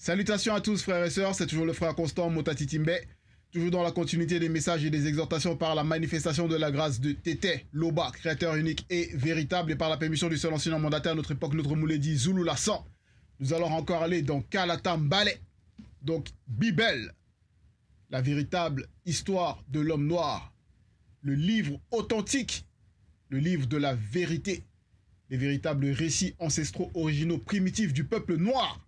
Salutations à tous frères et sœurs, c'est toujours le frère Constant Motati Timbe, toujours dans la continuité des messages et des exhortations par la manifestation de la grâce de Tété, Loba, créateur unique et véritable, et par la permission du seul enseignant mandataire à notre époque, notre Mouledi Zulu Lassan. Nous allons encore aller dans Kalatam-Balé, donc Bible, la véritable histoire de l'homme noir, le livre authentique, le livre de la vérité, les véritables récits ancestraux originaux primitifs du peuple noir.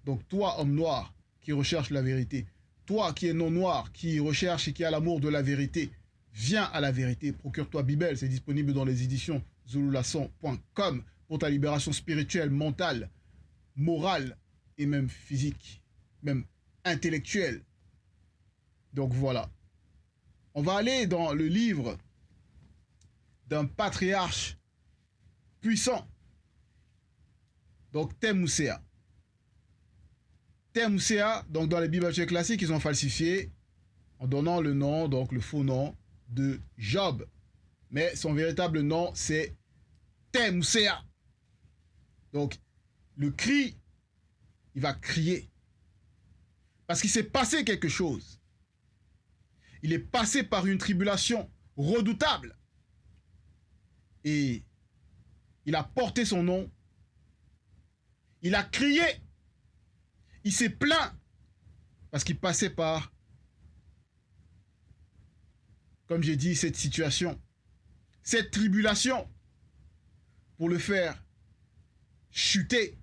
Donc toi, homme noir, qui recherche la vérité, toi qui es non noir, qui recherche et qui a l'amour de la vérité, viens à la vérité, procure-toi Bible, c'est disponible dans les éditions zululasson.com pour ta libération spirituelle, mentale, morale et même physique, même intellectuelle. Donc voilà. On va aller dans le livre d'un patriarche puissant, donc Temoucéa. Temoucéa, donc dans les Bibles classiques, ils ont falsifié en donnant le nom, donc le faux nom de Job. Mais son véritable nom, c'est Temoucéa. Donc, le cri, il va crier. Parce qu'il s'est passé quelque chose. Il est passé par une tribulation redoutable. Et il a porté son nom. Il a crié. Il s'est plaint parce qu'il passait par, comme j'ai dit, cette situation, cette tribulation pour le faire chuter,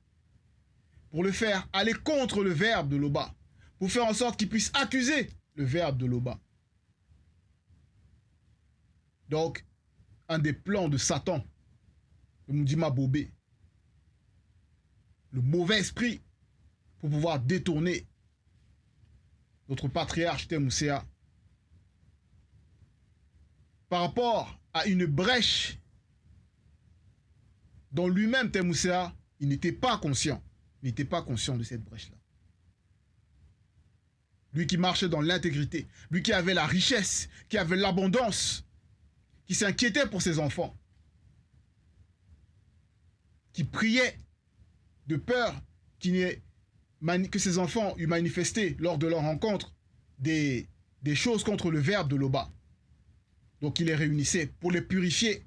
pour le faire aller contre le verbe de Loba, pour faire en sorte qu'il puisse accuser le verbe de Loba. Donc, un des plans de Satan, le Moudima Bobé, le mauvais esprit, pour pouvoir détourner notre patriarche Temoucéa par rapport à une brèche dont lui-même Temoucéa, il n'était pas conscient. Il n'était pas conscient de cette brèche-là. Lui qui marchait dans l'intégrité, lui qui avait la richesse, qui avait l'abondance, qui s'inquiétait pour ses enfants, qui priait de peur que ses enfants eussent manifesté lors de leur rencontre des choses contre le verbe de Loba. Donc il les réunissait pour les purifier.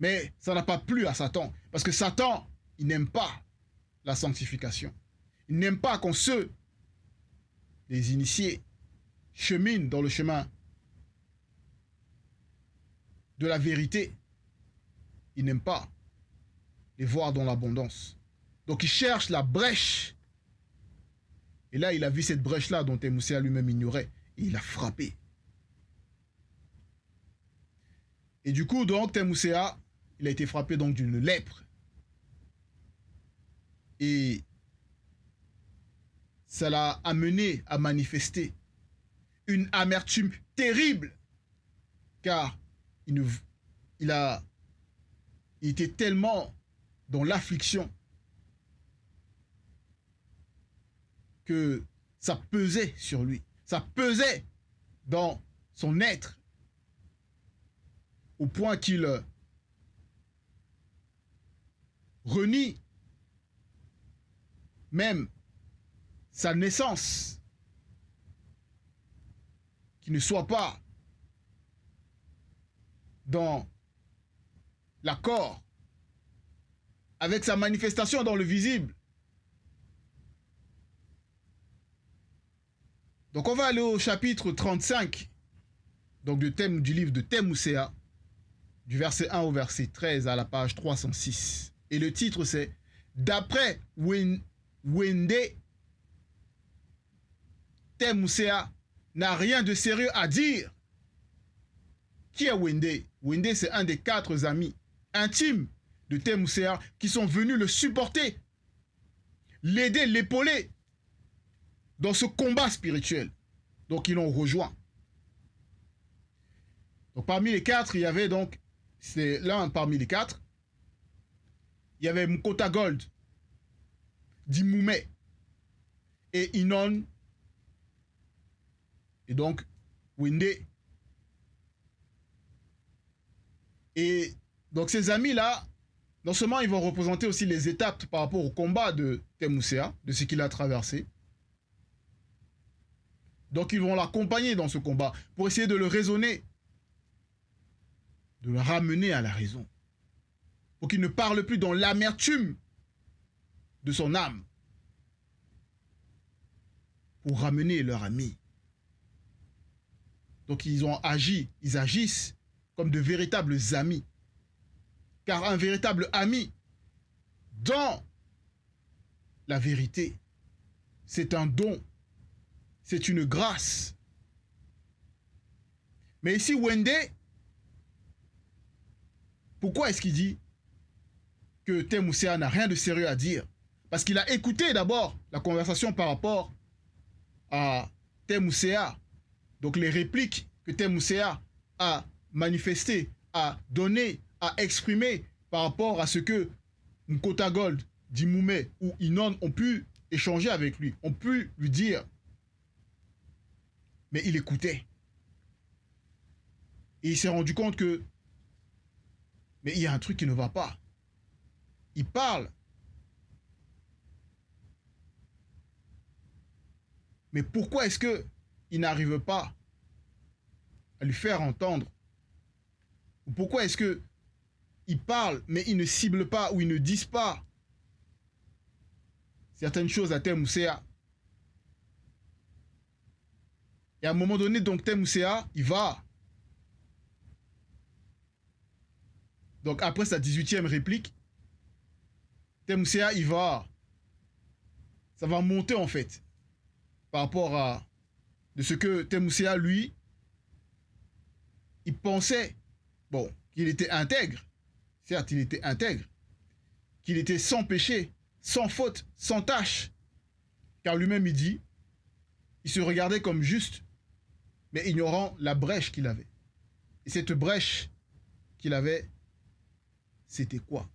Mais ça n'a pas plu à Satan. Parce que Satan, il n'aime pas la sanctification. Il n'aime pas quand ceux, les initiés, cheminent dans le chemin de la vérité. Il n'aime pas les voir dans l'abondance. Donc il cherche la brèche. Et là, il a vu cette brèche-là dont Temoucéa lui-même ignorait. Et il a frappé. Et du coup, donc, Temoucéa, il a été frappé donc d'une lèpre. Et ça l'a amené à manifester une amertume terrible. Car il était tellement dans l'affliction que ça pesait sur lui. Ça pesait dans son être au point qu'il renie même sa naissance, qu'il ne soit pas dans l'accord avec sa manifestation dans le visible. Donc on va aller au chapitre 35 donc du livre de Temoucéa, du verset 1 au verset 13 à la page 306. Et le titre c'est « D'après Wende, Temoucéa n'a rien de sérieux à dire ». Qui est Wende? Wende, c'est un des 4 amis intimes de Temoucéa qui sont venus le supporter, l'aider, l'épauler dans ce combat spirituel. Donc ils l'ont rejoint. Donc parmi les 4, il y avait donc, c'est l'un parmi les 4, il y avait Mkota Gold, Dimoumé et Inon, et donc Wende. Et donc ces amis-là non seulement ils vont représenter aussi les étapes par rapport au combat de Temmoucéa, de ce qu'il a traversé. Donc ils vont l'accompagner dans ce combat pour essayer de le raisonner, de le ramener à la raison, pour qu'il ne parle plus dans l'amertume de son âme, pour ramener leur ami. Donc ils agissent comme de véritables amis. Car un véritable ami, dans la vérité, c'est un don, c'est une grâce. Mais ici, Wende, pourquoi est-ce qu'il dit que Temmoucéa n'a rien de sérieux à dire? Parce qu'il a écouté d'abord la conversation par rapport à Temmoucéa. Donc les répliques que Temmoucéa a manifestées, a données, a exprimées par rapport à ce que Nkota Gold, Dimoumé ou Inon ont pu échanger avec lui, ont pu lui dire. Mais il écoutait. Et il s'est rendu compte que mais il y a un truc qui ne va pas. Il parle. Mais pourquoi est-ce qu'il n'arrive pas à lui faire entendre? Ou pourquoi est-ce qu'il parle, mais il ne cible pas ou il ne dit pas certaines choses à Temmoucéa? Et à un moment donné, donc Temmoucéa, il va. Donc après sa 18e réplique, Temmoucéa, il va. Ça va monter en fait. Par rapport à de ce que Temmoucéa, lui, il pensait, bon, qu'il était intègre. Certes, il était intègre. Qu'il était sans péché, sans faute, sans tâche. Car lui-même, il dit, il se regardait comme juste, mais ignorant la brèche qu'il avait. Et cette brèche qu'il avait, c'était quoi?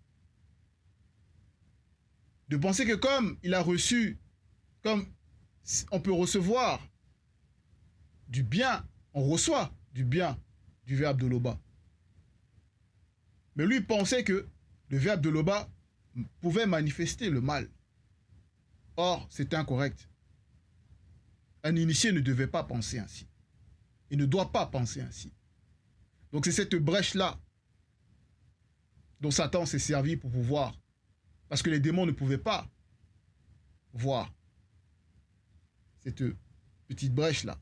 De penser que comme il a reçu, comme on peut recevoir du bien, on reçoit du bien du verbe de Loba. Mais lui pensait que le verbe de Loba pouvait manifester le mal. Or, c'est incorrect. Un initié ne devait pas penser ainsi. Il ne doit pas penser ainsi. Donc c'est cette brèche-là dont Satan s'est servi pour pouvoir. Parce que les démons ne pouvaient pas voir cette petite brèche-là.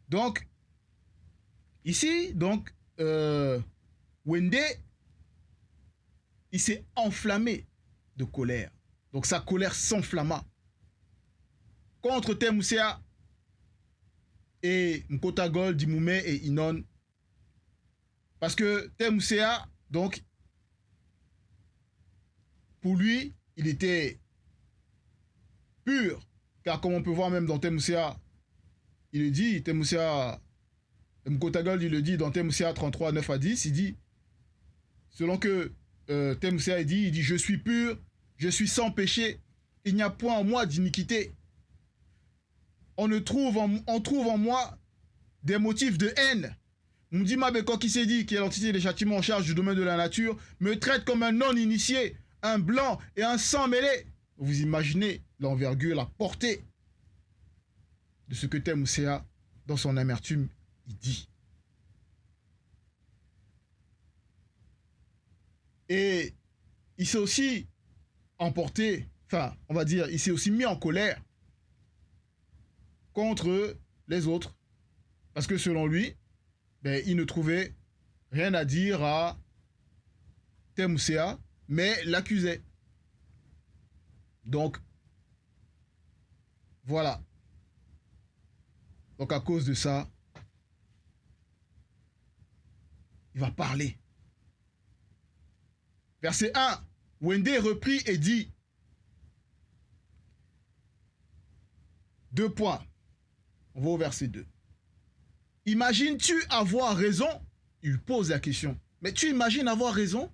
Donc, ici, donc, Wende, il s'est enflammé de colère. Donc sa colère s'enflamma contre Temmoucéa et Nkota Gold, Dimoumé et Inon. Parce que Temmoucéa, donc, pour lui, il était pur. Car comme on peut voir même dans Temmoucéa, il le dit, Temmoucéa, Nkota Gold, il le dit dans Temmoucéa 33, 9 à 10, il dit, selon que Temmoucéa il dit, je suis pur, je suis sans péché, il n'y a point en moi d'iniquité. On trouve en moi des motifs de haine. Moudima Beko qui s'est dit, qui est l'entité des châtiments en charge du domaine de la nature, me traite comme un non-initié, un blanc et un sang mêlé. Vous imaginez l'envergure, la portée de ce que Temmoucéa, dans son amertume, il dit. Et il s'est aussi emporté, enfin, on va dire, il s'est aussi mis en colère contre les autres. Parce que selon lui, ben, il ne trouvait rien à dire à Temmoucéa, mais l'accusait. Donc, voilà. Donc à cause de ça, il va parler. Verset 1, Wende reprit et dit, 2 points. On va au verset 2. Imagines-tu avoir raison? Il pose la question. Mais tu imagines avoir raison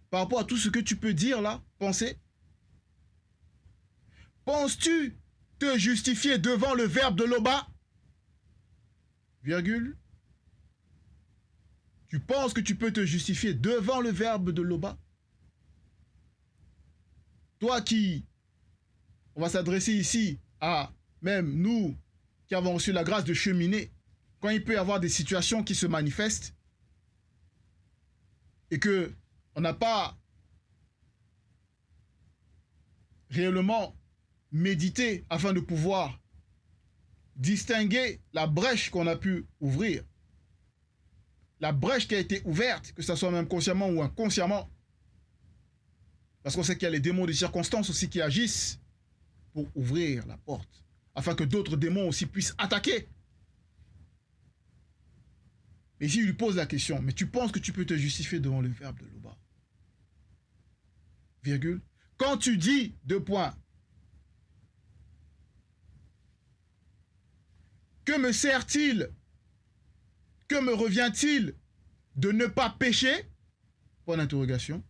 par rapport à tout ce que tu peux dire là, penser? Penses-tu te justifier devant le verbe de Loba? Virgule. Tu penses que tu peux te justifier devant le verbe de Loba? Toi qui, on va s'adresser ici à même nous qui avons reçu la grâce de cheminer, quand il peut y avoir des situations qui se manifestent et que on n'a pas réellement médité afin de pouvoir distinguer la brèche qu'on a pu ouvrir, la brèche qui a été ouverte, que ce soit même consciemment ou inconsciemment, parce qu'on sait qu'il y a les démons des circonstances aussi qui agissent pour ouvrir la porte, afin que d'autres démons aussi puissent attaquer. Mais ici, il lui pose la question, mais tu penses que tu peux te justifier devant le verbe de Loba? Virgule. Quand tu dis, deux points, que me sert-il, que me revient-il de ne pas pécher? Point d'interrogation.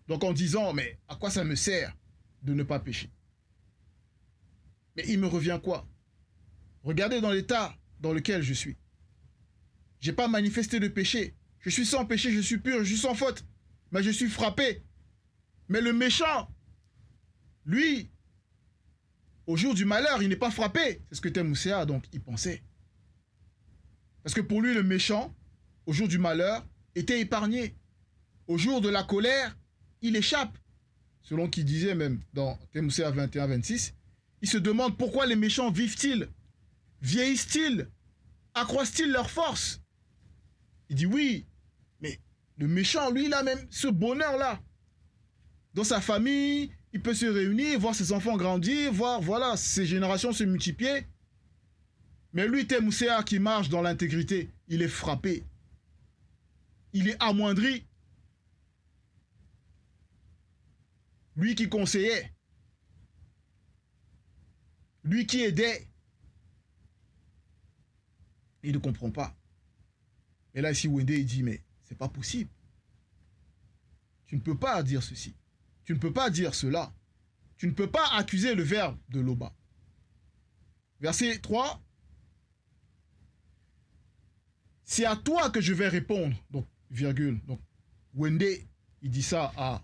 Donc en disant, mais à quoi ça me sert de ne pas pécher? Mais il me revient quoi? Regardez dans l'état dans lequel je suis. Je n'ai pas manifesté de péché. Je suis sans péché, je suis pur, je suis sans faute. Mais je suis frappé. Mais le méchant, lui, au jour du malheur, il n'est pas frappé. C'est ce que Temmoussea, donc, il pensait. Parce que pour lui, le méchant, au jour du malheur, était épargné. Au jour de la colère, il échappe. Selon qu'il disait même dans Temmoussea 21-26, il se demande pourquoi les méchants vivent-ils? Vieillissent-ils? Accroissent-ils leur force? Il dit oui, mais le méchant, lui, il a même ce bonheur-là. Dans sa famille, il peut se réunir, voir ses enfants grandir, voir, voilà, ses générations se multiplier. Mais lui, Temmoussea, qui marche dans l'intégrité, il est frappé. Il est amoindri. Lui qui conseillait. Lui qui aidait. Il ne comprend pas. Et là, ici, Wende, il dit, mais c'est pas possible. Tu ne peux pas dire ceci. Tu ne peux pas dire cela. Tu ne peux pas accuser le verbe de Loba. Verset 3. C'est à toi que je vais répondre. Donc, virgule. Donc, Wende, il dit ça à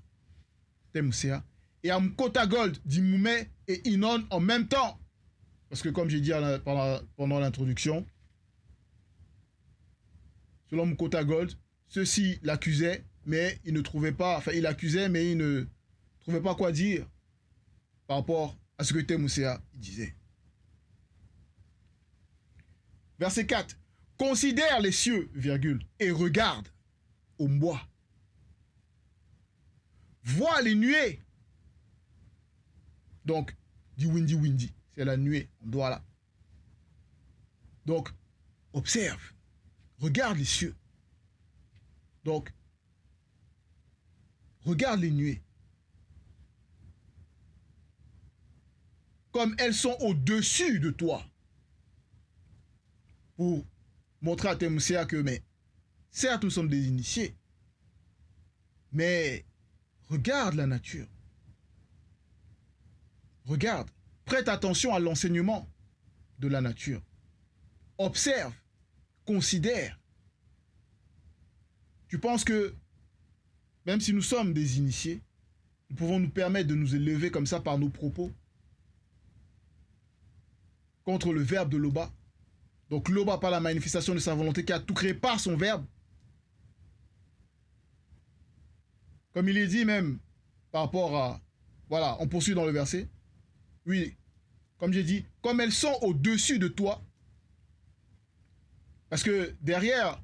Temmoussea. Et à Mkotagold, dit Moumé et Inon en même temps. Parce que comme j'ai dit pendant l'introduction, selon Mkotagold, ceux-ci l'accusaient, mais il ne trouvait pas, enfin il accusait, mais il ne trouvait pas quoi dire par rapport à ce que Temmoussea disait. Verset 4. Considère les cieux, virgule, et regarde au bois. Vois les nuées. Donc, dit windy, c'est la nuée, on doit là. Donc, observe, regarde les cieux. Donc, regarde les nuées. Comme elles sont au-dessus de toi. Pour montrer à Temmoussea que, mais, certes, nous sommes des initiés, mais regarde la nature. Regarde, prête attention à l'enseignement de la nature. Observe, considère. Tu penses que, même si nous sommes des initiés, nous pouvons nous permettre de nous élever comme ça par nos propos contre le verbe de Loba? Donc Loba, par la manifestation de sa volonté qui a tout créé par son verbe. Comme il est dit même par rapport à... Voilà, on poursuit dans le verset. Oui, comme j'ai dit, comme elles sont au-dessus de toi. Parce que derrière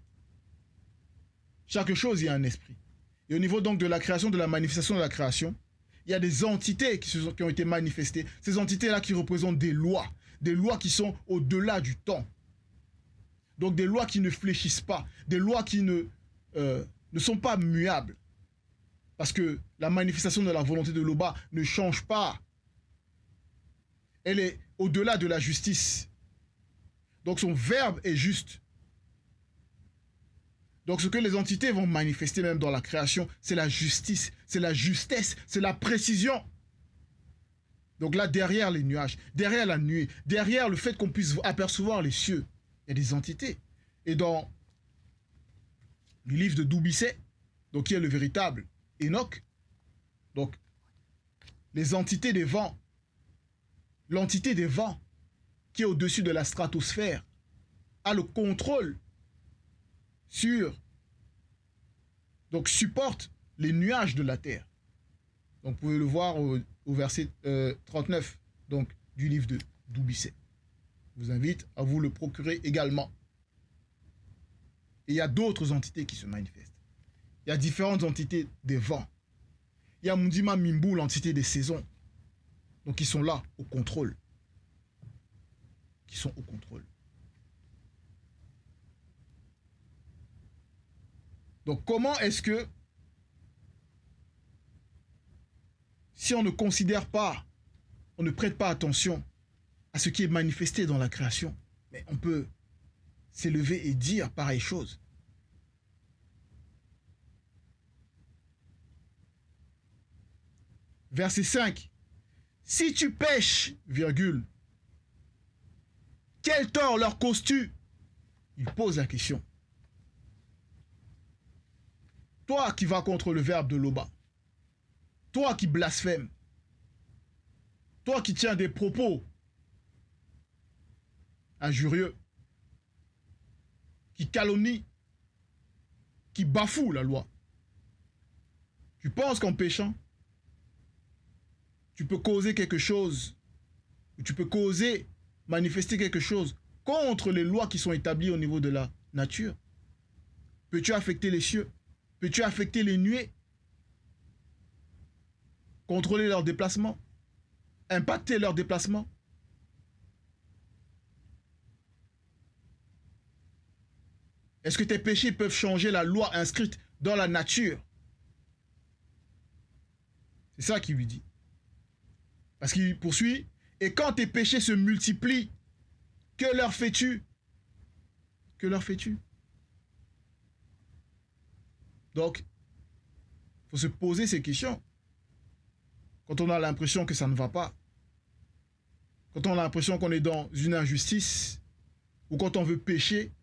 chaque chose, il y a un esprit. Et au niveau donc de la création, de la manifestation de la création, il y a des entités qui ont été manifestées. Ces entités-là qui représentent des lois qui sont au-delà du temps. Donc des lois qui ne fléchissent pas, des lois qui ne sont pas muables. Parce que la manifestation de la volonté de Loba ne change pas. Elle est au-delà de la justice. Donc son verbe est juste. Donc ce que les entités vont manifester même dans la création, c'est la justice, c'est la justesse, c'est la précision. Donc là, derrière les nuages, derrière la nuée, derrière le fait qu'on puisse apercevoir les cieux, il y a des entités. Et dans le livre de Doubisset, donc qui est le véritable Enoch, donc les entités des vents, l'entité des vents qui est au-dessus de la stratosphère a le contrôle sur, donc supporte les nuages de la terre. Donc vous pouvez le voir au verset 39 donc, du livre de Doubisset. Je vous invite à vous le procurer également. Et il y a d'autres entités qui se manifestent. Il y a différentes entités des vents. Il y a Mundima Mimbu, l'entité des saisons. Donc ils sont là, au contrôle. Qui sont au contrôle. Donc comment est-ce que, si on ne considère pas, on ne prête pas attention à ce qui est manifesté dans la création, mais on peut s'élever et dire pareille chose. Verset 5. Si tu pèches, virgule, quel tort leur causes-tu? Il pose la question. Toi qui vas contre le verbe de Loba, toi qui blasphèmes, toi qui tiens des propos injurieux, qui calomnie, qui bafoue la loi, tu penses qu'en péchant, tu peux causer quelque chose, ou tu peux causer, manifester quelque chose contre les lois qui sont établies au niveau de la nature? Peux-tu affecter les cieux? Peux-tu affecter les nuées? Contrôler leurs déplacements? Impacter leurs déplacements? Est-ce que tes péchés peuvent changer la loi inscrite dans la nature? C'est ça qu'il lui dit. Parce qu'il poursuit. Et quand tes péchés se multiplient, que leur fais-tu? Que leur fais-tu? Donc, il faut se poser ces questions. Quand on a l'impression que ça ne va pas, quand on a l'impression qu'on est dans une injustice, ou quand on veut pécher,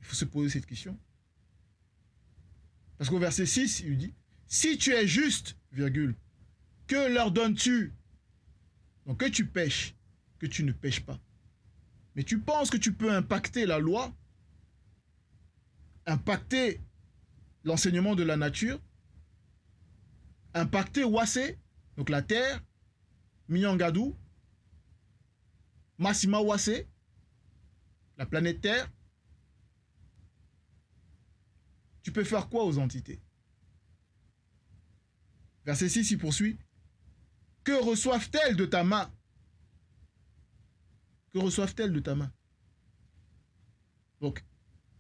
il faut se poser cette question. Parce qu'au verset 6, il dit, si tu es juste, virgule, que leur donnes-tu? Donc que tu pêches, que tu ne pêches pas. Mais tu penses que tu peux impacter la loi, impacter l'enseignement de la nature, impacter Wassé, donc la terre, Minyangadou, Massima Wassé, la planète Terre. Tu peux faire quoi aux entités? Verset 6, il poursuit. Que reçoivent-elles de ta main? Que reçoivent-elles de ta main? Donc,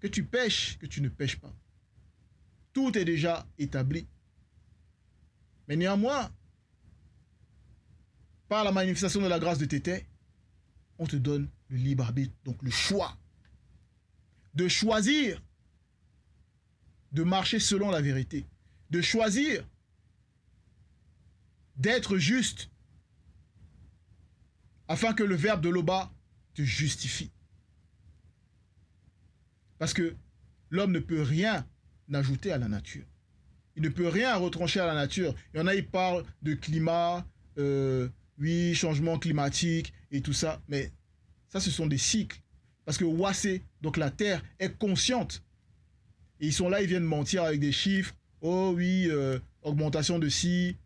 que tu pêches, que tu ne pêches pas. Tout est déjà établi. Mais néanmoins, par la manifestation de la grâce de Tété, on te donne le libre arbitre, donc le choix de choisir de marcher selon la vérité, de choisir d'être juste afin que le verbe de Loba te justifie. Parce que l'homme ne peut rien ajouter à la nature. Il ne peut rien retrancher à la nature. Il y en a, ils parlent de climat, oui, changement climatique et tout ça. Mais ça, ce sont des cycles. Parce que Wassé, donc la Terre, est consciente. Et ils sont là, ils viennent mentir avec des chiffres. Oh oui, augmentation de ci.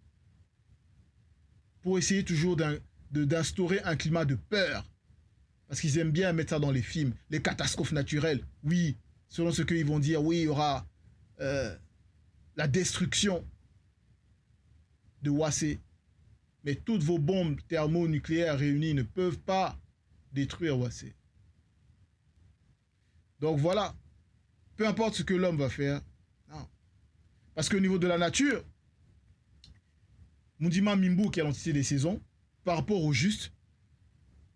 Pour essayer toujours d'instaurer un climat de peur. Parce qu'ils aiment bien mettre ça dans les films. Les catastrophes naturelles. Oui, selon ce qu'ils vont dire, oui, il y aura la destruction de Wassé. Mais toutes vos bombes thermonucléaires réunies ne peuvent pas détruire Wassé. Donc voilà. Peu importe ce que l'homme va faire. Non. Parce qu'au niveau de la nature, Mundima Mimbu, qui est l'entité des saisons, par rapport au juste,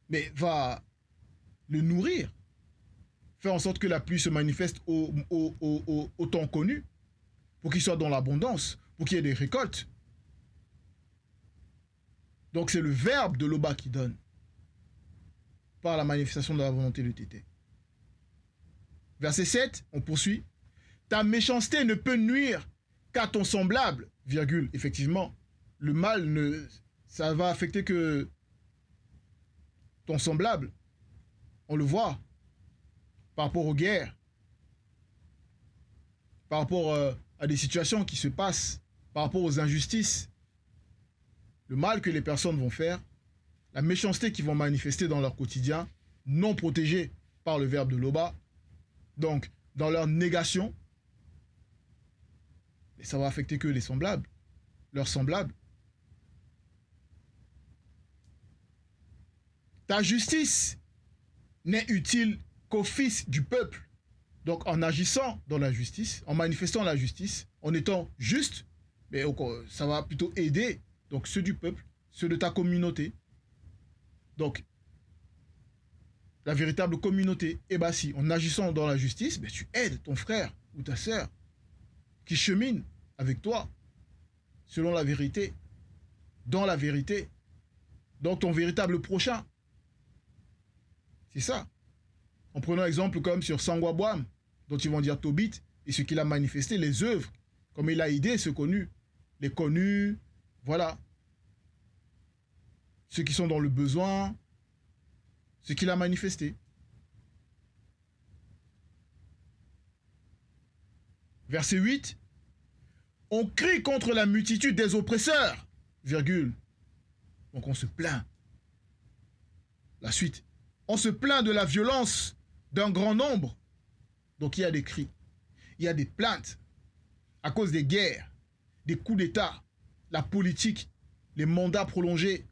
mais va le nourrir. Faire en sorte que la pluie se manifeste au temps connu, pour qu'il soit dans l'abondance, pour qu'il y ait des récoltes. Donc c'est le verbe de Loba qui donne, par la manifestation de la volonté de Tété. Verset 7, on poursuit. Ta méchanceté ne peut nuire qu'à ton semblable, virgule, effectivement. Le mal, ça va affecter que ton semblable. On le voit par rapport aux guerres, par rapport à des situations qui se passent, par rapport aux injustices. Le mal que les personnes vont faire, la méchanceté qu'ils vont manifester dans leur quotidien, non protégés par le verbe de Loba, donc dans leur négation, et ça va affecter que les semblables, leurs semblables. Ta justice n'est utile qu'au fils du peuple. Donc en agissant dans la justice, en manifestant la justice, en étant juste, mais ça va plutôt aider donc ceux du peuple, ceux de ta communauté. Donc la véritable communauté, et bah si en agissant dans la justice, ben, tu aides ton frère ou ta sœur qui chemine avec toi selon la vérité, dans la vérité, donc ton véritable prochain. C'est ça. En prenant exemple comme sur Sangwabwam, dont ils vont dire Tobit, et ce qu'il a manifesté, les œuvres, comme il a aidé ceux connus, les connus, voilà. Ceux qui sont dans le besoin, ce qu'il a manifesté. Verset 8. On crie contre la multitude des oppresseurs, virgule. Donc on se plaint. La suite. On se plaint de la violence d'un grand nombre. Donc il y a des cris, il y a des plaintes à cause des guerres, des coups d'État, la politique, les mandats prolongés,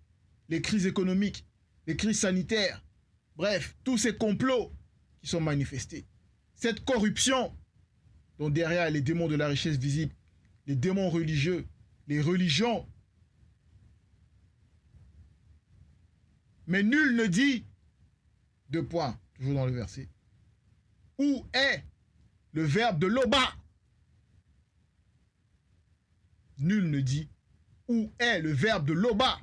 les crises économiques, les crises sanitaires. Bref, tous ces complots qui sont manifestés. Cette corruption dont derrière les démons de la richesse visible, les démons religieux, les religions. Mais nul ne dit, deux points, toujours dans le verset, où est le verbe de Loba? Nul ne dit, où est le verbe de Loba?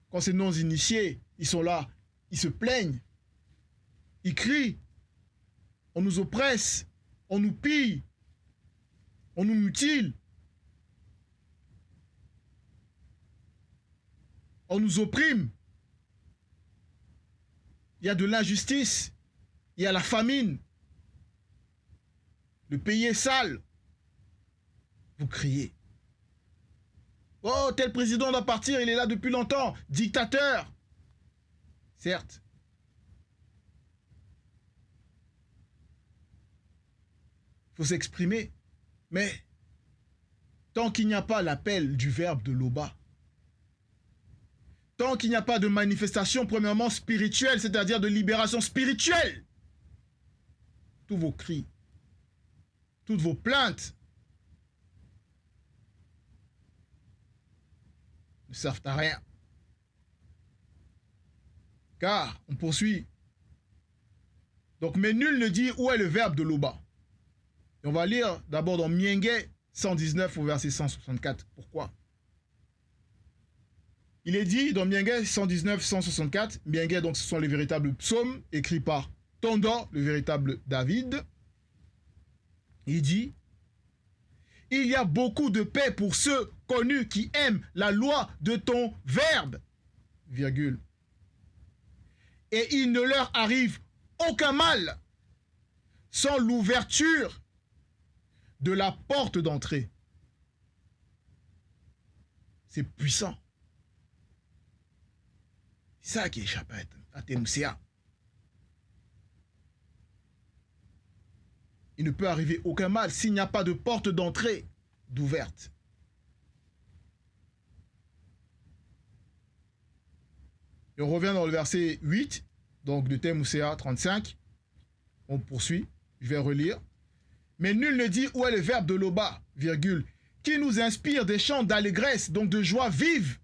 Quand ces non-initiés, ils sont là, ils se plaignent, ils crient, on nous oppresse, on nous pille, on nous mutile, on nous opprime. Il y a de l'injustice, il y a la famine, le pays est sale. Vous criez. Oh, tel président doit partir, il est là depuis longtemps, dictateur. Certes. Il faut s'exprimer, mais tant qu'il n'y a pas l'appel du verbe de Loba, tant qu'il n'y a pas de manifestation premièrement spirituelle, c'est-à-dire de libération spirituelle, tous vos cris, toutes vos plaintes ne servent à rien. Car, on poursuit. Donc, mais nul ne dit où est le verbe de Loba. Et on va lire d'abord dans Mienge 119 au verset 164. Pourquoi? Il est dit dans Mienge 119, 164, Mienge, donc ce sont les véritables psaumes écrits par Tondo, le véritable David. Il dit, il y a beaucoup de paix pour ceux connus qui aiment la loi de ton verbe, virgule. Et il ne leur arrive aucun mal sans l'ouverture de la porte d'entrée. C'est puissant. C'est ça qui échappe à Temousia. Il ne peut arriver aucun mal s'il n'y a pas de porte d'entrée d'ouverte. Et on revient dans le verset 8, donc de Temousia 35. On poursuit, je vais relire. Mais nul ne dit où est le verbe de Loba, virgule, qui nous inspire des chants d'allégresse, donc de joie vive,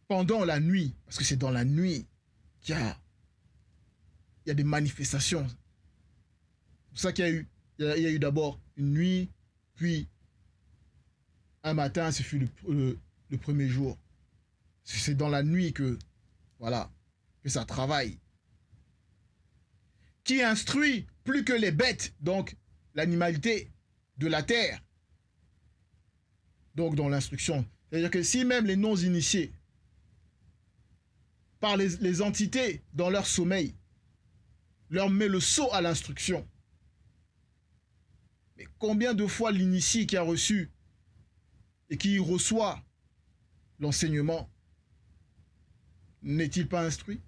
pendant la nuit, parce que c'est dans la nuit qu'il y a des manifestations. C'est pour ça qu'il y a eu d'abord une nuit, puis un matin, ce fut le premier jour. C'est dans la nuit que, voilà, que ça travaille. qui instruit plus que les bêtes, donc l'animalité de la terre. Donc dans l'instruction. C'est-à-dire que si même les non-initiés, par les entités dans leur sommeil, leur met le sceau à l'instruction, mais combien de fois l'initié qui a reçu et qui reçoit l'enseignement n'est-il pas instruit?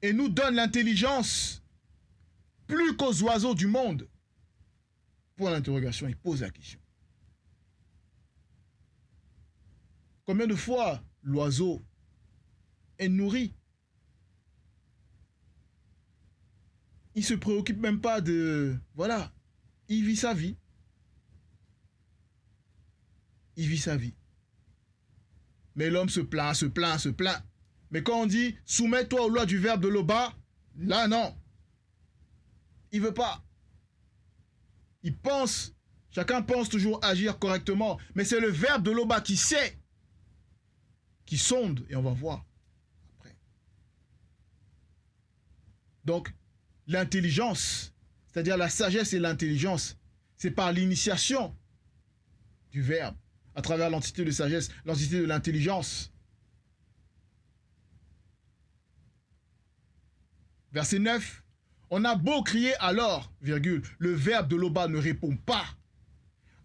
Et nous donne l'intelligence plus qu'aux oiseaux du monde. Point d'interrogation, il pose la question. Combien de fois l'oiseau est nourri? Il se préoccupe même pas de... Voilà, il vit sa vie. Il vit sa vie. Mais l'homme se plaint, se plaint, se plaint. Mais quand on dit « soumets-toi aux lois du verbe de Loba », là non. Il veut pas. Il pense, chacun pense toujours agir correctement, mais c'est le verbe de Loba qui sait, qui sonde, et on va voir après. Donc, l'intelligence, c'est-à-dire la sagesse et l'intelligence, c'est par l'initiation du verbe, à travers l'entité de sagesse, l'entité de l'intelligence. Verset 9. On a beau crier alors, virgule, le verbe de Loba ne répond pas,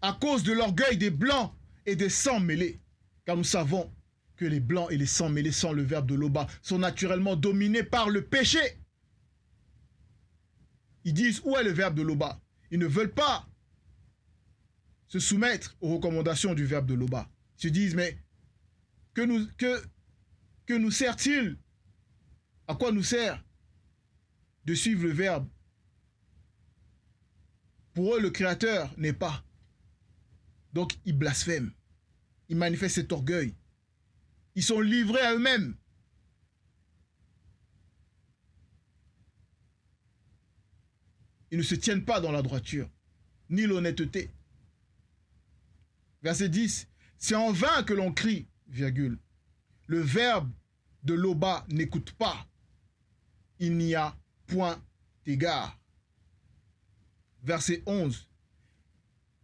à cause de l'orgueil des blancs et des sangs mêlés. Car nous savons que les blancs et les sangs mêlés sans le verbe de Loba sont naturellement dominés par le péché. Ils disent, où est le verbe de Loba? Ils ne veulent pas se soumettre aux recommandations du verbe de Loba. Ils se disent, mais que nous sert-il? À quoi nous sert de suivre le verbe? Pour eux, le Créateur n'est pas. Donc, ils blasphèment. Ils manifestent cet orgueil. Ils sont livrés à eux-mêmes. Ils ne se tiennent pas dans la droiture, ni l'honnêteté. Verset 10. C'est en vain que l'on crie, virgule. Le verbe de Loba n'écoute pas. Il n'y a point d'égard. Verset 11.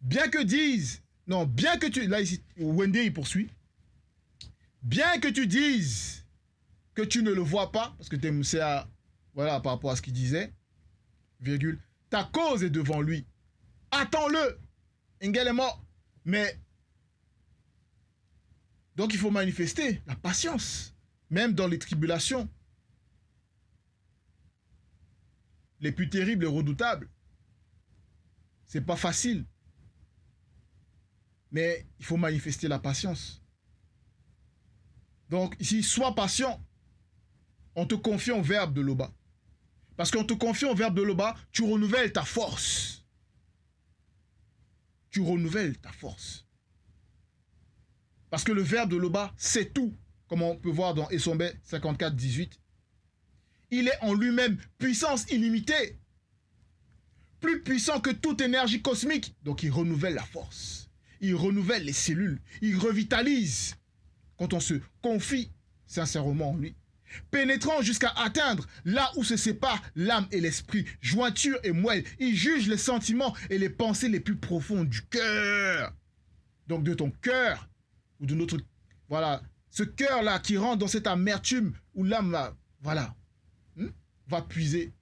Bien que tu... Là, ici, Wendy, il poursuit. Bien que tu dises que tu ne le vois pas, parce que c'est voilà, par rapport à ce qu'il disait, virgule, ta cause est devant lui. Attends-le. Engel est mort. Mais, donc il faut manifester la patience, même dans les tribulations les plus terribles et redoutables. C'est pas facile. Mais il faut manifester la patience. Donc ici, sois patient. On te confie au verbe de Loba. Parce qu'on te confie au verbe de Loba, tu renouvelles ta force. Tu renouvelles ta force. Parce que le verbe de Loba, c'est tout. Comme on peut voir dans Essombe 54, 18. Il est en lui-même puissance illimitée. Plus puissant que toute énergie cosmique. Donc il renouvelle la force. Il renouvelle les cellules. Il revitalise. Quand on se confie sincèrement en lui. Pénétrant jusqu'à atteindre là où se séparent l'âme et l'esprit, jointure et moelle. Il juge les sentiments et les pensées les plus profondes du cœur. Donc de ton cœur, ou de notre... Voilà, ce cœur-là qui rentre dans cette amertume où l'âme va... Voilà, va puiser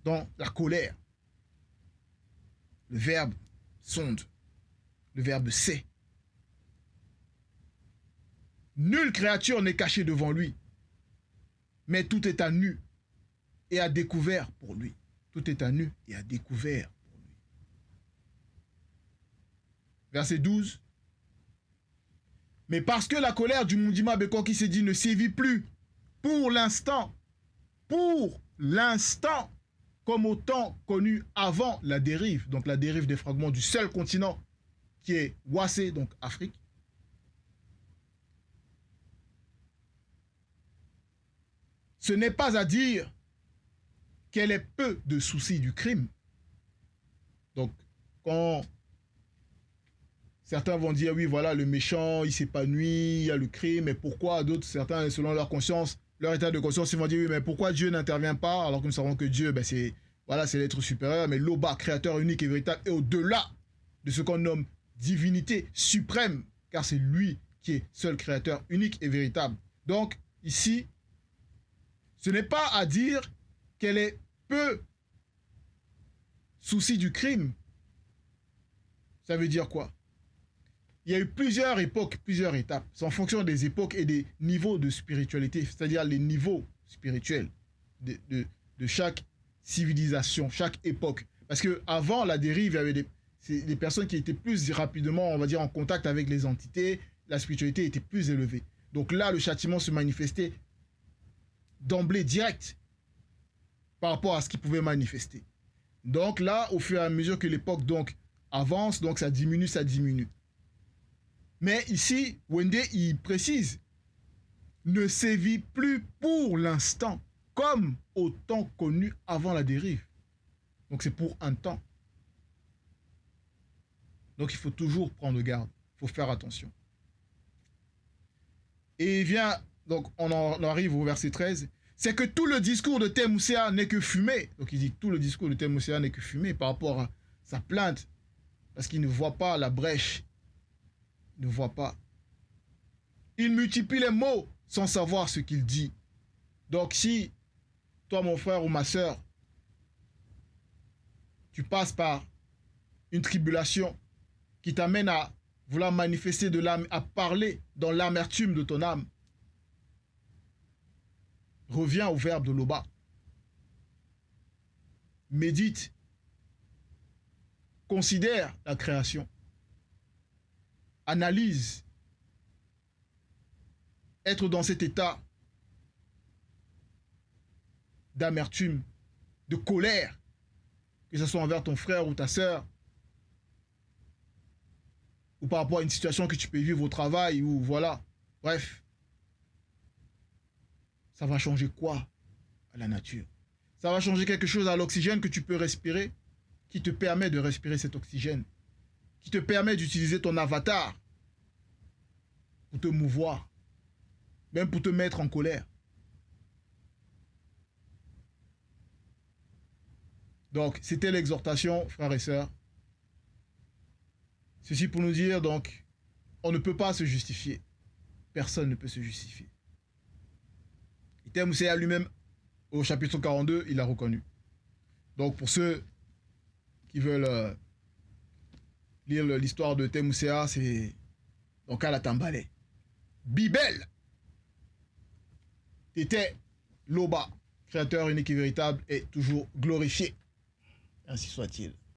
dans la colère. Le verbe sonde. Le verbe sait. Nulle créature n'est cachée devant lui, mais tout est à nu et à découvert pour lui. Tout est à nu et à découvert pour lui. Verset 12. Mais parce que la colère du Mundima Bekoki s'est dit ne sévit plus, pour l'instant, comme au temps connu avant la dérive, donc la dérive des fragments du seul continent qui est Wassé, donc Afrique, ce n'est pas à dire qu'elle ait peu de soucis du crime. Donc, quand certains vont dire, oui, voilà, le méchant, il s'épanouit, il y a le crime, mais pourquoi d'autres, certains, selon leur conscience, leur état de conscience, ils vont dire, oui, mais pourquoi Dieu n'intervient pas, alors que nous savons que Dieu, ben, c'est l'être supérieur, mais Loba, créateur unique et véritable, est au-delà de ce qu'on nomme divinité suprême, car c'est lui qui est seul créateur unique et véritable. Donc, ici, ce n'est pas à dire qu'elle est peu souci du crime. Ça veut dire quoi? Il y a eu plusieurs époques, plusieurs étapes. C'est en fonction des époques et des niveaux de spiritualité, c'est-à-dire les niveaux spirituels de chaque civilisation, chaque époque. Parce qu'avant la dérive, il y avait des personnes qui étaient plus rapidement, on va dire, en contact avec les entités. La spiritualité était plus élevée. Donc là, le châtiment se manifestait d'emblée direct par rapport à ce qu'il pouvait manifester. Donc là, au fur et à mesure que l'époque donc avance, donc ça diminue, ça diminue. Mais ici, Wende, il précise, ne sévit plus pour l'instant, comme au temps connu avant la dérive. Donc c'est pour un temps. Donc il faut toujours prendre garde, il faut faire attention. Et il vient, donc on arrive au verset 13, c'est que tout le discours de Thémoucéa n'est que fumée. Donc il dit que tout le discours de Thémoucéa n'est que fumée par rapport à sa plainte, parce qu'il ne voit pas la brèche. Il ne voit pas. Il multiplie les mots sans savoir ce qu'il dit. Donc si toi, mon frère ou ma soeur, tu passes par une tribulation qui t'amène à vouloir manifester de l'âme, à parler dans l'amertume de ton âme, reviens au verbe de Loba. Médite. Considère la création. Analyse. Être dans cet état d'amertume, de colère, que ce soit envers ton frère ou ta sœur, ou par rapport à une situation que tu peux vivre au travail, ou voilà. Bref. Ça va changer quoi à la nature? Ça va changer quelque chose à l'oxygène que tu peux respirer, qui te permet de respirer cet oxygène, qui te permet d'utiliser ton avatar pour te mouvoir, même pour te mettre en colère. Donc, c'était l'exhortation, frères et sœurs. Ceci pour nous dire, donc, on ne peut pas se justifier. Personne ne peut se justifier. Et Thémoucéa lui-même, au chapitre 42, il l'a reconnu. Donc, pour ceux qui veulent lire l'histoire de Thémoucéa, c'est donc à la Tambalé. Bibel! Tété Loba, créateur unique et véritable, est toujours glorifié. Ainsi soit-il.